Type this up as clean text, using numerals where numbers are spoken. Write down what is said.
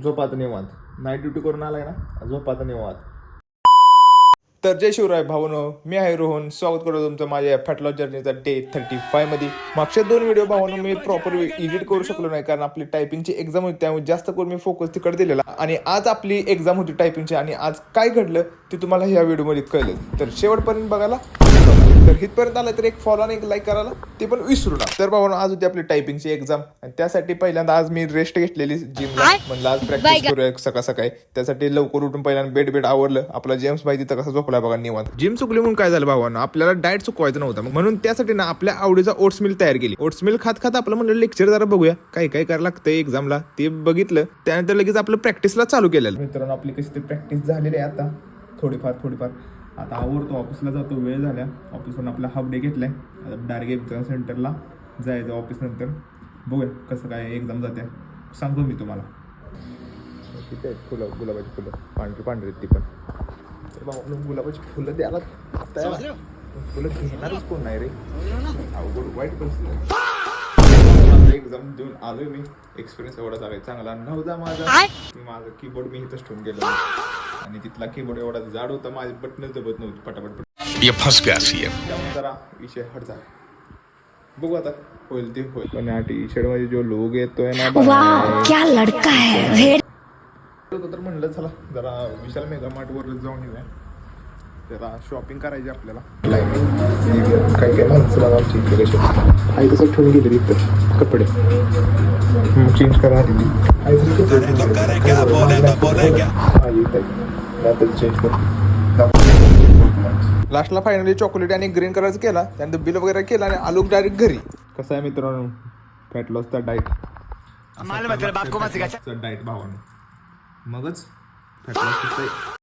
झोपात निवांत. Night duty करून आलाय ना, झोपात निवांत. तर जय शिवराय भाऊनो, मी आहे रोहन. स्वागत करतो तुमचं माझ्या फॅट लॉस जर्नीचा डे 35 मध्ये. मागच्या 2 व्हिडिओ भावानो मी प्रॉपर एडिट करू शकलो नाही, कारण आपली टायपिंगची एक्झाम होती, त्यामुळे जास्त करून मी फोकस तिकडे दिलेला. आणि आज आपली एक्झाम होती टायपिंगची, आणि आज काय घडलं ते तुम्हाला ह्या व्हिडिओमध्ये कळलं. तर शेवटपर्यंत बघायला. तर हितपर्यंत आलं तर एक फॉलो आणि एक लाईक करायला ते पण विसरू नका. तर भावानो आज होती आपली टायपिंगची एक्झाम, आणि त्यासाठी पहिल्यांदा आज मी रेस्ट घेतलेली जिमला. म्हणलं आज प्रॅक्टिस करूया सकाळ सकाळी. त्यासाठी लवकर उठून पहिल्यांदा बेड आवरलं. आपला जेम्स भाई तिथं कसं झोपला बघा निवांत. जिम चुकली म्हणून काय झालं भावानो, आपल्याला डाएट चुकवायचं नव्हतं, म्हणून त्यासाठी ना आपल्या आवडीचा ओट्स मिल तयार केली. ओट्स मिल खात खात आपलं म्हणलं लेक्चर जरा बघूया काय काय करायला लागतंय एक्झामला, ते बघितलं. त्यानंतर लगेच आपलं प्रॅक्टिसला चालू केलेलं. मित्रांनो आपली कशी ते प्रॅक्टिस झालेली आहे आता, थोडीफार. आता आवडतो, ऑफिसला जातो, वेळ झाल्या. ऑफिसवरून आपला हाफ डे घेतलाय. आता डायरेक्ट एक्झाम सेंटरला जायचं ऑफिस नंतर. बघूया कसं काय एक्झाम जाते, सांगतो मी तुम्हाला. किती आहेत फुलं, गुलाबाची फुलं, पांढरी ती पण. तर बाबा गुलाबाची फुलं द्यायला तयार. फुलं घेणारच कोण नाही रे, अवघड वाईट परिस्थिती. एक्झाम देऊन आलोय मी. एक्सपिरियन्स एवढा चांगला नव्हता माझा कीबोर्ड मी इथंच ठेवून गेलो, आणि तिथला कीबोर्ड एवढा जाड होता, माझी बटन जमत नव्हती पटापट. ये फंस गया सीएम. त्यामुळे जरा विषय हट झाला. बघू आता होईल ते होईल. पण या टी शर्ट मध्ये जो लोग येतोय ना, क्या लड़का है. तर म्हणलं चला जरा विशाल मेगा मार्ट वर जाऊन येऊया, जरा शॉपिंग करायची आपल्याला. काय काय माणसं बघा आमची इकडे कशी आई तसं ठेवून गेली तिथं कपडे. चेंज करा चेंज कर. लास्टला फायनली चॉकलेट आणि ग्रीन कलरच केला, त्यानंतर बिल वगैरे केला आणि आलो डायरेक्ट घरी. कसं आहे मित्रांनो फॅट लॉसचा डाएट, डाएट भावानं, मगच फॅट लॉस